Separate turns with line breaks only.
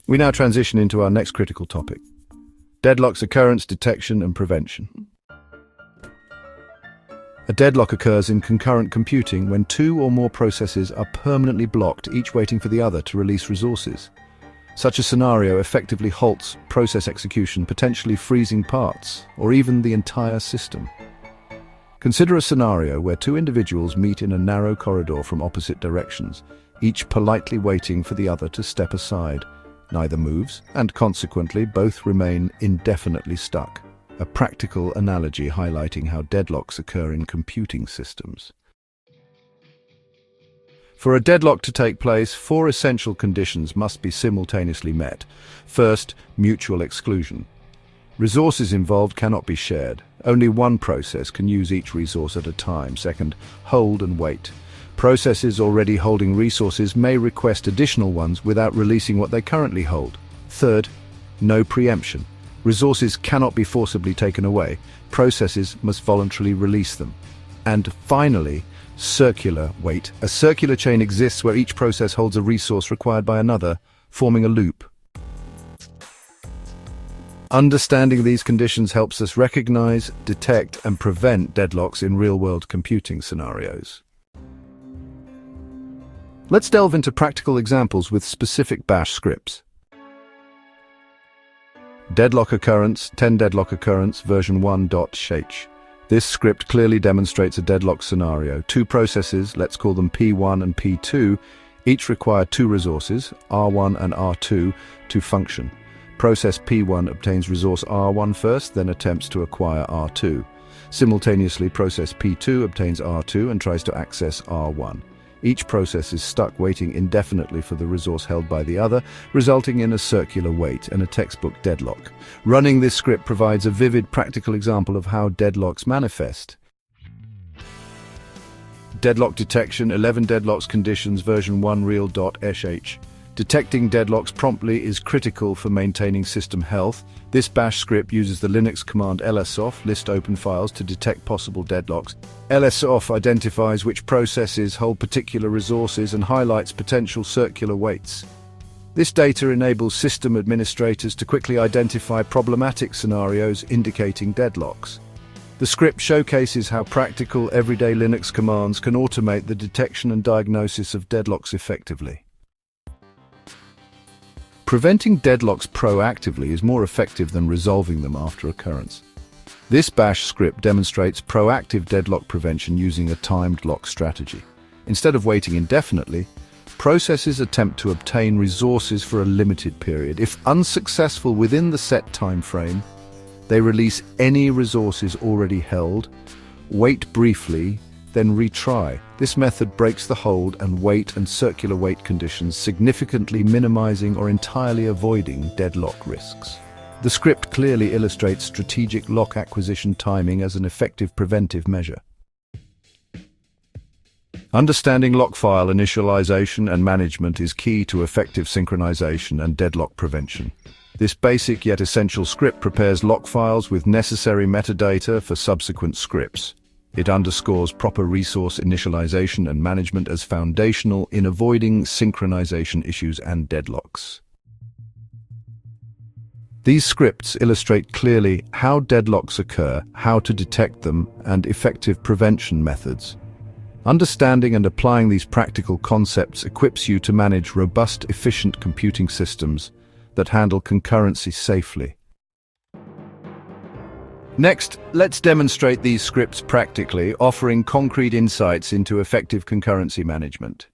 We now transition into our next critical topic: deadlocks, occurrence, detection, and prevention. A deadlock occurs in concurrent computing when two or more processes are permanently blocked, each waiting for the other to release resources. Such a scenario effectively halts process execution, potentially freezing parts or even the entire system. Consider a scenario where two individuals meet in a narrow corridor from opposite directions, each politely waiting for the other to step aside. Neither moves, and consequently both remain indefinitely stuck. A practical analogy highlighting how deadlocks occur in computing systems. For a deadlock to take place, four essential conditions must be simultaneously met. First, mutual exclusion. Resources involved cannot be shared. Only one process can use each resource at a time. Second, hold and wait. Processes already holding resources may request additional ones without releasing what they currently hold. Third, no preemption. Resources cannot be forcibly taken away. Processes must voluntarily release them. And finally, circular wait. A circular chain exists where each process holds a resource required by another, forming a loop. Understanding these conditions helps us recognize, detect, and prevent deadlocks in real-world computing scenarios. Let's delve into practical examples with specific bash scripts. Deadlock occurrence, 10 deadlock occurrence, version 1.sh. This script clearly demonstrates a deadlock scenario. Two processes, let's call them P1 and P2, each require two resources, R1 and R2, to function. Process P1 obtains resource R1 first, then attempts to acquire R2. Simultaneously, process P2 obtains R2 and tries to access R1. Each process is stuck waiting indefinitely for the resource held by the other, resulting in a circular wait and a textbook deadlock. Running this script provides a vivid practical example of how deadlocks manifest. Deadlock detection, 11 deadlocks conditions, version 1 real.sh. Detecting deadlocks promptly is critical for maintaining system health. This bash script uses the Linux command lsoff, list open files, to detect possible deadlocks. lsoff identifies which processes hold particular resources and highlights potential circular waits. This data enables system administrators to quickly identify problematic scenarios indicating deadlocks. The script showcases how practical everyday Linux commands can automate the detection and diagnosis of deadlocks effectively. Preventing deadlocks proactively is more effective than resolving them after occurrence. This bash script demonstrates proactive deadlock prevention using a timed lock strategy. Instead of waiting indefinitely, processes attempt to obtain resources for a limited period. If unsuccessful within the set time frame, they release any resources already held, wait briefly, then retry. This method breaks the hold and wait and circular wait conditions, significantly minimizing or entirely avoiding deadlock risks. The script clearly illustrates strategic lock acquisition timing as an effective preventive measure. Understanding lock file initialization and management is key to effective synchronization and deadlock prevention. This basic yet essential script prepares lock files with necessary metadata for subsequent scripts. It underscores proper resource initialization and management as foundational in avoiding synchronization issues and deadlocks. These scripts illustrate clearly how deadlocks occur, how to detect them, and effective prevention methods. Understanding and applying these practical concepts equips you to manage robust, efficient computing systems that handle concurrency safely. Next, let's demonstrate these scripts practically, offering concrete insights into effective concurrency management.